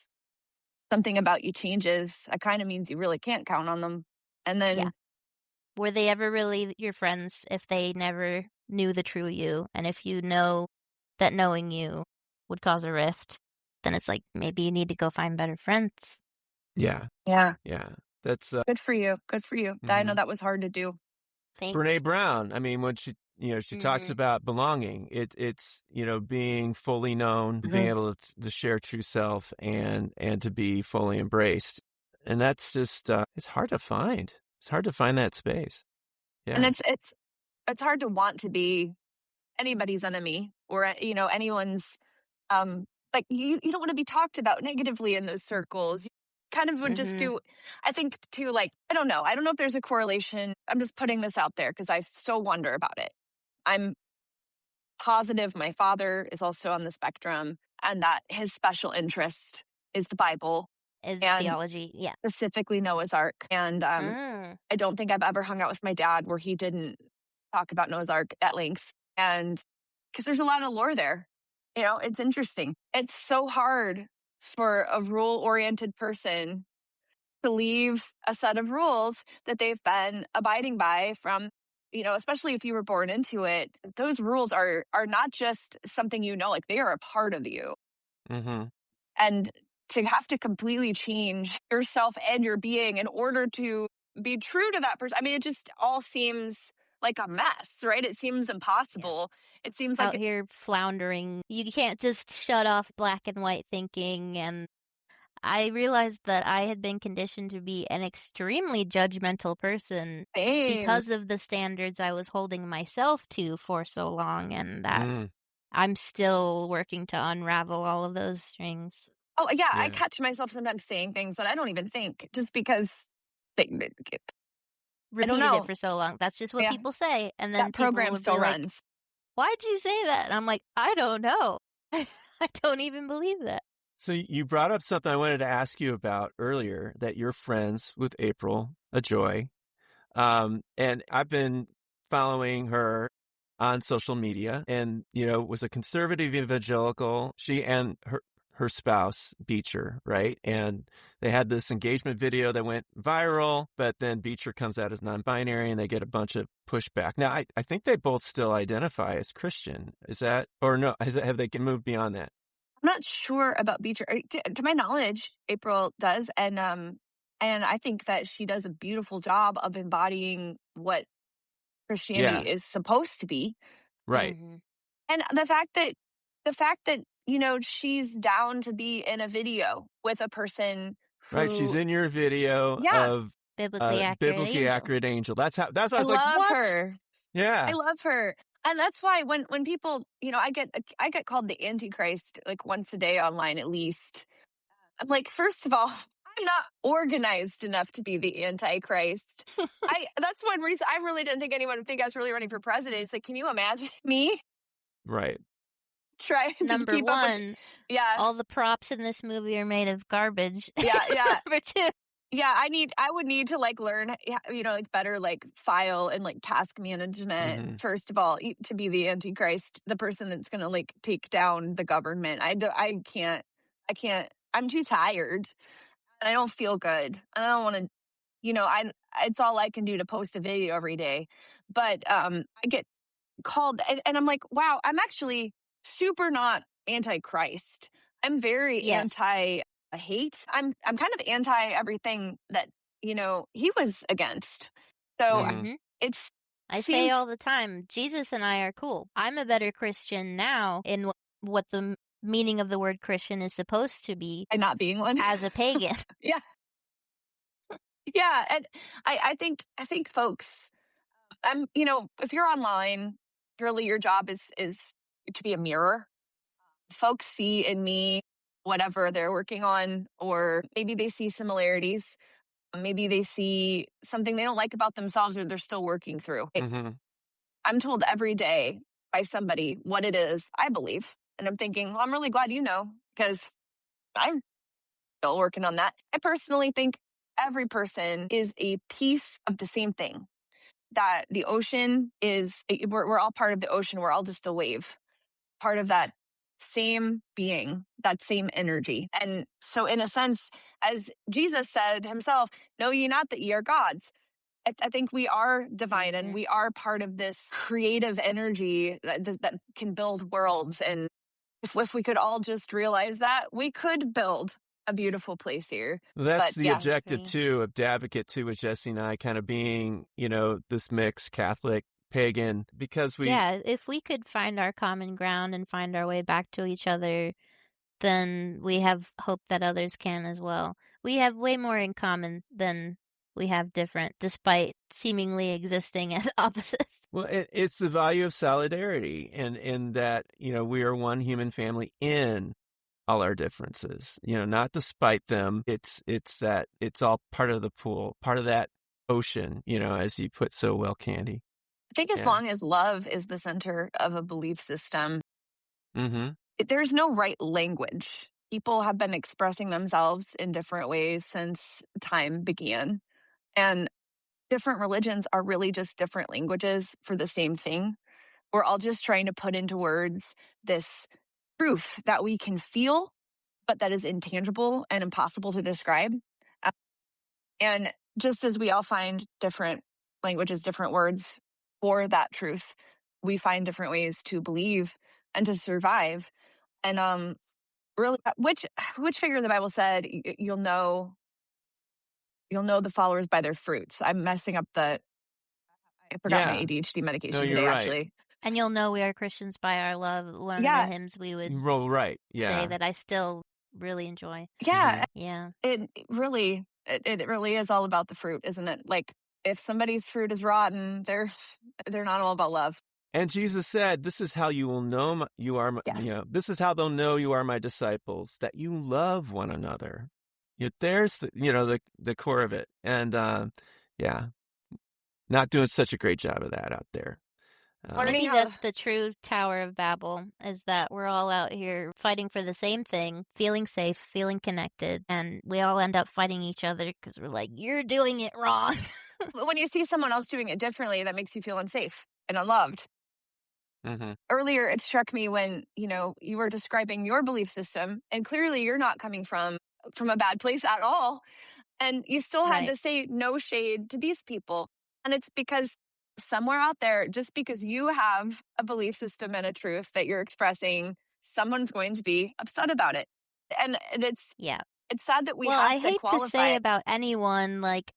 something about you changes, that kind of means you really can't count on them. And then Were they ever really your friends if they never knew the true you? And if you know that knowing you would cause a rift, then it's like maybe you need to go find better friends. Yeah. Yeah. Yeah. That's Good for you. Good for you. I know that was hard to do. Thanks. Brene Brown. I mean, when she talks about belonging, it's, being fully known, being able to share true self and to be fully embraced. And that's just, it's hard to find. It's hard to find that space. Yeah. And it's hard to want to be anybody's enemy or, anyone's, like you don't want to be talked about negatively in those circles. You kind of would just do, I think too, like, I don't know if there's a correlation. I'm just putting this out there because I so wonder about it. I'm positive my father is also on the spectrum and that his special interest is the Bible. Is and theology, yeah. specifically Noah's Ark. And I don't think I've ever hung out with my dad where he didn't talk about Noah's Ark at length. And because there's a lot of lore there, it's interesting. It's so hard for a rule-oriented person to leave a set of rules that they've been abiding by from, especially if you were born into it. Those rules are not just something, like they are a part of you. And to have to completely change yourself and your being in order to be true to that person. I mean, it just all seems like a mess, right? It seems impossible. It seems like out here floundering. You can't just shut off black and white thinking. And I realized that I had been conditioned to be an extremely judgmental person because of the standards I was holding myself to for so long, and that I'm still working to unravel all of those strings. Oh, yeah. I catch myself sometimes saying things that I don't even think just because they repeated it for so long. That's just what people say. And then that program will still be runs. Like, why'd you say that? And I'm like, I don't know. I don't even believe that. So you brought up something I wanted to ask you about earlier, that you're friends with April, a joy. And I've been following her on social media and, was a conservative evangelical. She and her spouse, Beecher, right? And they had this engagement video that went viral, but then Beecher comes out as non-binary and they get a bunch of pushback. Now, I think they both still identify as Christian. Is that, or no, have they moved beyond that? I'm not sure about Beecher. To my knowledge, April does. And I think that she does a beautiful job of embodying what Christianity is supposed to be. Right. And the fact that, she's down to be in a video with a person who... Right, she's in your video of biblically accurate angel. That's what I was like, love what? her. Yeah. I love her. And that's why when people, I get called the Antichrist like once a day online at least. I'm like, first of all, I'm not organized enough to be the Antichrist. That's one reason I really didn't think anyone would think I was really running for president. It's like, can you imagine me? Right. Try to Number keep one, up with, all the props in this movie are made of garbage. Yeah. Number two. Yeah, I would need to like learn, like better like file and like task management, first of all, to be the Antichrist, the person that's going to like take down the government. I can't, I'm too tired and I don't feel good. I don't want to, it's all I can do to post a video every day. But I get called and I'm like, wow, I'm actually super not Antichrist. I'm very anti-hate. I'm kind of anti everything that, he was against. So I say all the time, Jesus and I are cool. I'm a better Christian now in what the meaning of the word Christian is supposed to be. By not being one. As a pagan. Yeah. Yeah. And I think folks, if you're online, really your job is to be a mirror. Folks see in me whatever they're working on, or maybe they see similarities. Maybe they see something they don't like about themselves or they're still working through. I'm told every day by somebody what it is I believe. And I'm thinking, well, I'm really glad you know, because I'm still working on that. I personally think every person is a piece of the same thing. That the ocean we're all part of the ocean. We're all just a wave, part of that same being, that same energy. And so in a sense, as Jesus said himself, know ye not that ye are gods. I think we are divine and we are part of this creative energy that can build worlds. And if we could all just realize that, we could build a beautiful place here. That's But the objective too of Advocate too, with Jesse and I kind of being, this mix, Catholic, pagan, because if we could find our common ground and find our way back to each other, then we have hope that others can as well. We have way more in common than we have different, despite seemingly existing as opposites. Well, it's the value of solidarity, and in that, we are one human family in all our differences, not despite them. It's that it's all part of the pool, part of that ocean, as you put so well, Candi. I think as long as love is the center of a belief system, there's no right language. People have been expressing themselves in different ways since time began. And different religions are really just different languages for the same thing. We're all just trying to put into words this truth that we can feel, but that is intangible and impossible to describe. And just as we all find different languages, different words for that truth, we find different ways to believe and to survive. And really, which figure of the Bible said you'll know the followers by their fruits? I'm messing up I forgot my ADHD medication today, right. actually. And you'll know we are Christians by our love. One of the hymns we would say that I still really enjoy. Yeah. Yeah. It really is all about the fruit, isn't it? Like, if somebody's fruit is rotten, they're not all about love. And Jesus said, "This is how you will know you are. This is how they'll know you are my disciples, that you love one another." There's the core of it, and not doing such a great job of that out there. Maybe that's the true Tower of Babel, is that we're all out here fighting for the same thing, feeling safe, feeling connected, and we all end up fighting each other because we're like, you're doing it wrong. When you see someone else doing it differently, that makes you feel unsafe and unloved. Earlier, it struck me when, you were describing your belief system, and clearly you're not coming from a bad place at all. And you still had to say no shade to these people. And it's because somewhere out there, just because you have a belief system and a truth that you're expressing, someone's going to be upset about it. And it's sad that we have to qualify. I hate to say about anyone, like,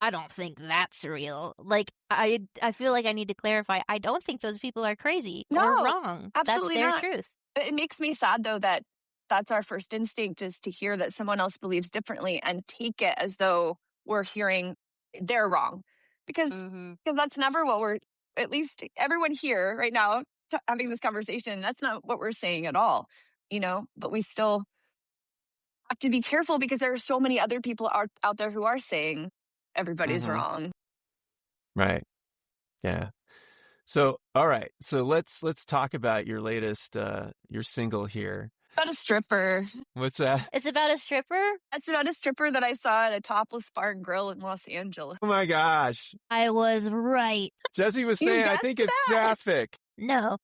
I don't think that's real. Like, I feel like I need to clarify. I don't think those people are crazy or wrong. Absolutely that's their truth. It makes me sad, though, that that's our first instinct, is to hear that someone else believes differently and take it as though we're hearing they're wrong. Because that's never what we're, at least everyone here right now having this conversation, that's not what we're saying at all, but we still have to be careful because there are so many other people out there who are saying everybody's wrong. Right. Yeah. So, all right. So let's talk about your latest, your single here. About a stripper. What's that? It's about a stripper? It's about a stripper that I saw at a topless bar and grill in Los Angeles. Oh my gosh. I was right. Jesse was saying, I think it's sapphic. No.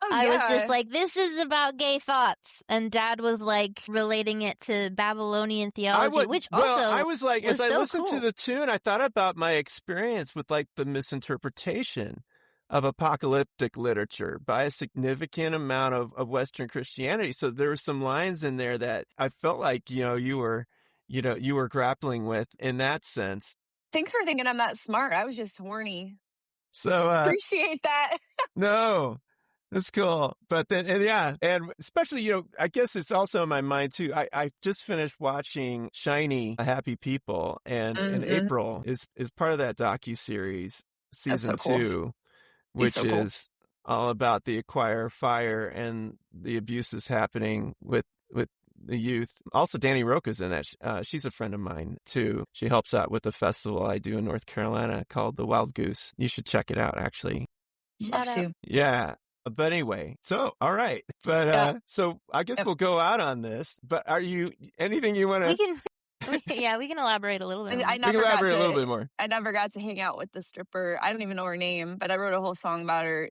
I was just like, this is about gay thoughts. And Dad was like relating it to Babylonian theology, I was like, as I listened to cool. the tune, I thought about my experience with like the misinterpretation of apocalyptic literature by a significant amount of Western Christianity. So there were some lines in there that I felt like, you were grappling with in that sense. Thanks for thinking I'm that smart. I was just horny. So appreciate that. No, that's cool. But then, and especially, I guess it's also in my mind too. I just finished watching Shiny, Happy People, and April is part of that docuseries, season 2. Which is all about the Acquire Fire and the abuses happening with the youth. Also, Danny Roca's in that. She's a friend of mine, too. She helps out with the festival I do in North Carolina called the Wild Goose. You should check it out, actually. Love to. Yeah. But anyway, so, all right. But so I guess we'll go out on this. But anything you want to... We can elaborate a little bit more. We can elaborate a little bit more. I never got to hang out with the stripper. I don't even know her name, but I wrote a whole song about her.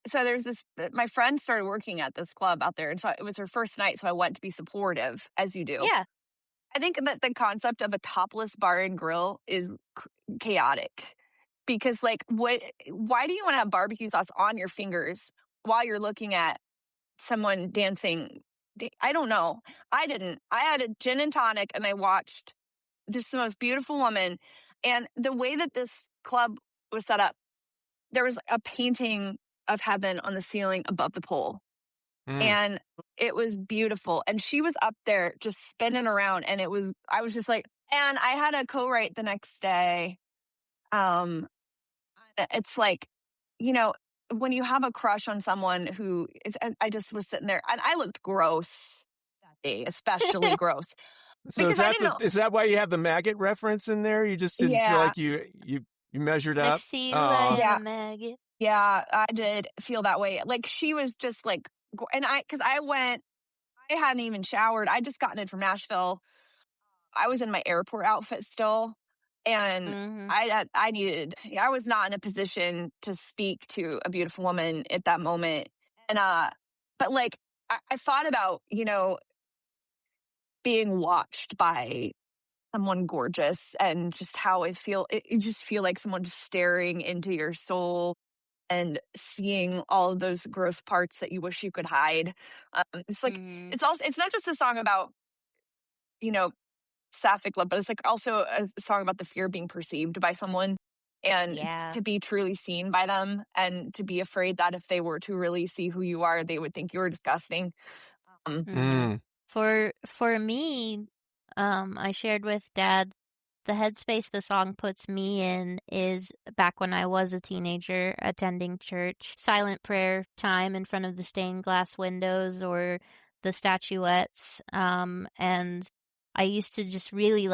So there's this, my friend started working at this club out there, and so it was her first night, so I went to be supportive, as you do. Yeah. I think that the concept of a topless bar and grill is chaotic. because like, why do you want to have barbecue sauce on your fingers while you're looking at someone dancing? I don't know. I didn't. I had a gin and tonic and I watched just the most beautiful woman. And the way that this club was set up, there was a painting of heaven on the ceiling above the pole. And it was beautiful. And she was up there just spinning around. And I was just like, and I had a co-write the next day. It's like, when you have a crush on someone who is, I just was sitting there and I looked gross that day, especially gross. So because I didn't know. Is that why you have the maggot reference in there? You just didn't feel like you measured up? I see you a maggot. Yeah, I did feel that way. Like she was just like, and because I hadn't even showered. I just gotten in from Nashville. I was in my airport outfit still. And I was not in a position to speak to a beautiful woman at that moment. And, but like, I thought about, being watched by someone gorgeous and just how you just feel like someone just staring into your soul and seeing all of those gross parts that you wish you could hide. It's like, it's not just a song about, sapphic love, but it's like also a song about the fear of being perceived by someone and to be truly seen by them and to be afraid that if they were to really see who you are, they would think you were disgusting. For me, I shared with Dad, the headspace the song puts me in is back when I was a teenager attending church, silent prayer time in front of the stained glass windows or the statuettes, and I used to just really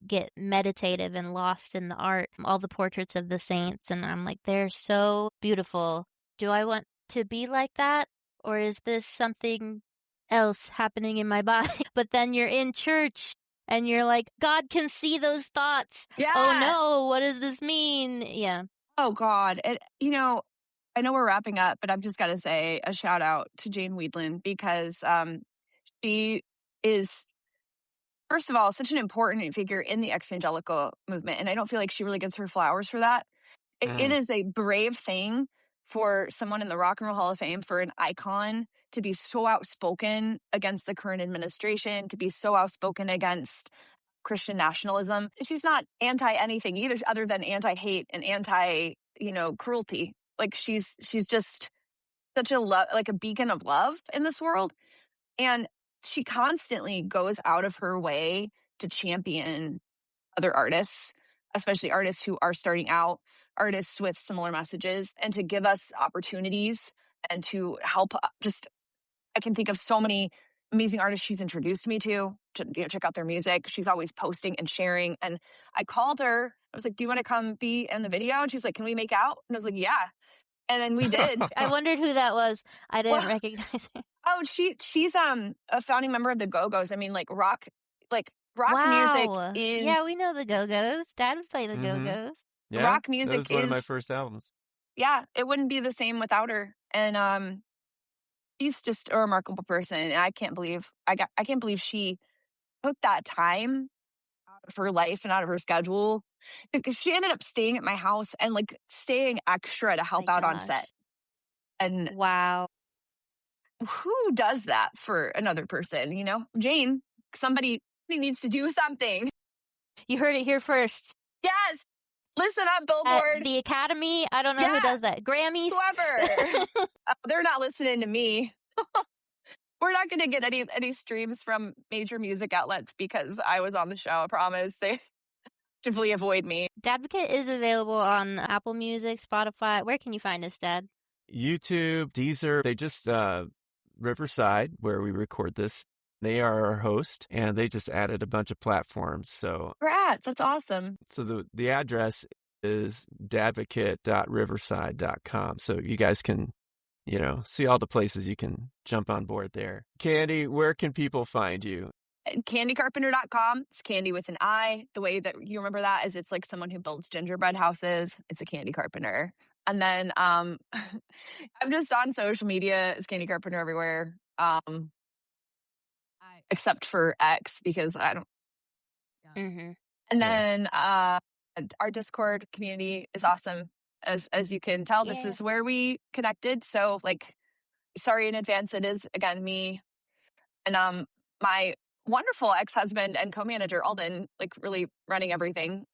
get meditative and lost in the art, all the portraits of the saints, and I'm like, they're so beautiful. Do I want to be like that? Or is this something else happening in my body? But then you're in church and you're like, God can see those thoughts. Yeah. Oh no, what does this mean? Yeah. Oh God. I know we're wrapping up, but I've just got to say a shout out to Jane Weedland because she is, first of all, such an important figure in the Ex-Evangelical movement. And I don't feel like she really gets her flowers for that. It is a brave thing for someone in the Rock and Roll Hall of Fame, for an icon to be so outspoken against the current administration, to be so outspoken against Christian nationalism. She's not anti anything either, other than anti-hate and anti, cruelty. Like she's just such a beacon of love in this world. And she constantly goes out of her way to champion other artists, especially artists who are starting out, artists with similar messages, and to give us opportunities and to help. I can think of so many amazing artists she's introduced me to check out their music. She's always posting and sharing. And I called her. I was like, do you want to come be in the video? And she's like, can we make out? And I was like, yeah. And then we did. I wondered who that was. I didn't recognize her. Oh, she's a founding member of the Go-Go's. I mean, rock music is... Yeah, we know the Go-Go's. Dad would play the Go-Go's. Yeah, rock music that was one of my first albums. Yeah, it wouldn't be the same without her. And she's just a remarkable person. And I can't believe she took that time out of her life and out of her schedule, because she ended up staying at my house and staying extra to help out on set. And wow, who does that for another person? Jane, somebody needs to do something. You heard it here first. Yes. Listen up, Billboard. The Academy. I don't know who does that. Grammys. Whoever. They're not listening to me. We're not going to get any streams from major music outlets because I was on the show. I promise. They actively avoid me. Dadvocate is available on Apple Music, Spotify. Where can you find us, Dad? YouTube, Deezer. They just Riverside, where we record this. They are our host, and they just added a bunch of platforms. So Rats, that's awesome. So the address is dadvocate.riverside.com. So you guys can, see all the places you can jump on board there. Candi, where can people find you? CandiCarpenter.com. It's Candi with an I. The way that you remember that is it's like someone who builds gingerbread houses. It's a Candi Carpenter. And then I'm just on social media. It's Candi Carpenter everywhere. Except for X, because I don't. Mm-hmm. And then Our Discord community is awesome. As you can tell, This is where we connected. So like, sorry in advance. It is, again, me and my wonderful ex-husband and co-manager, Alden, like really running everything.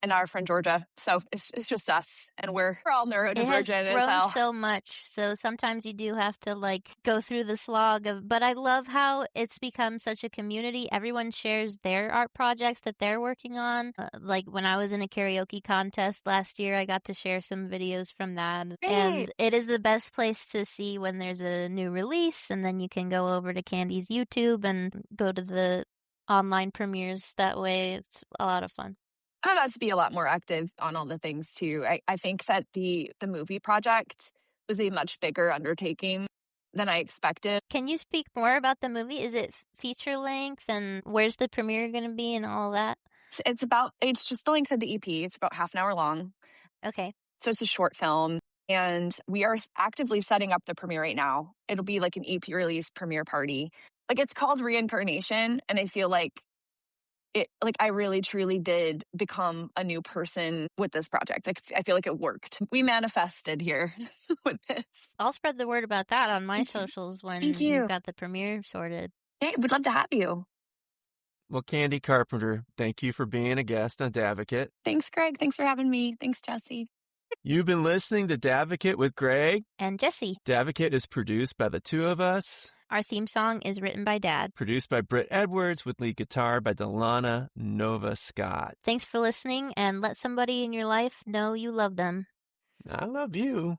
And our friend Georgia. So it's just us, and we're all neurodivergent as hell. It has grown so much, so sometimes you do have to like go through the slog of, but I love how it's become such a community. Everyone shares their art projects that they're working on. Like when I was in a karaoke contest last year, I got to share some videos from that. Great. And it is the best place to see when there's a new release, and then you can go over to Candi's YouTube and go to the online premieres. That way it's a lot of fun. I'm about to be a lot more active on all the things too. I think that the movie project was a much bigger undertaking than I expected. Can you speak more about the movie? Is it feature length, and where's the premiere going to be and all that? It's just the length of the EP. It's about half an hour long. Okay. So it's a short film, and we are actively setting up the premiere right now. It'll be like an EP release premiere party. Like, it's called Reincarnation, and I feel like I really truly did become a new person with this project. Like, I feel like it worked. We manifested here with this. I'll spread the word about that on my socials when you've got the premiere sorted. Hey, we'd love to have you. Well, Candi Carpenter, thank you for being a guest on Davocate. Thanks, Greg. Thanks for having me. Thanks, Jesse. You've been listening to Davocate with Greg and Jesse. Davocate is produced by the two of us. Our theme song is written by Dad. Produced by Britt Edwards with lead guitar by Delana Nova Scott. Thanks for listening, and let somebody in your life know you love them. I love you.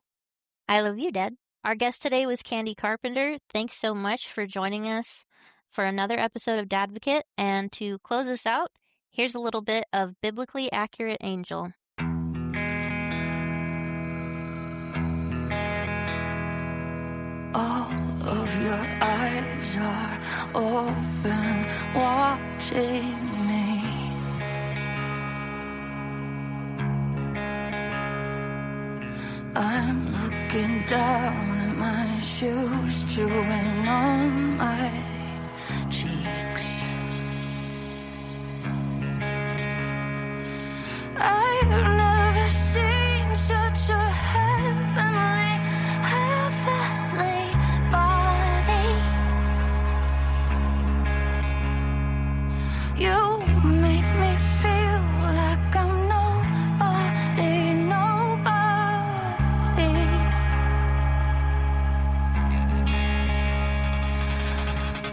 I love you, Dad. Our guest today was Candi Carpenter. Thanks so much for joining us for another episode of Dadvocate. And to close us out, here's a little bit of Biblically Accurate Angel. All of your eyes are open, watching me. I'm looking down at my shoes, chewing on my cheeks. I've never seen such a heavenly body. You make me feel like I'm nobody, nobody.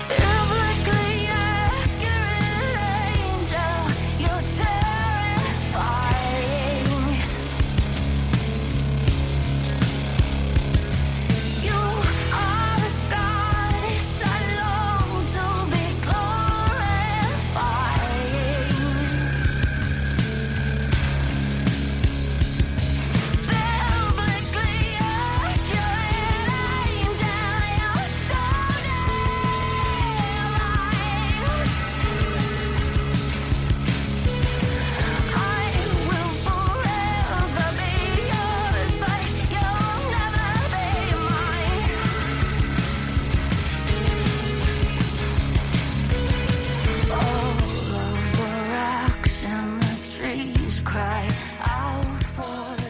Biblically accurate angel, you're terrifying. You are the goddess I long to be glorifying. Biblically accurate angel, you're so divine. I will forever be yours, but you'll never be mine. All of the rocks and the trees cry out for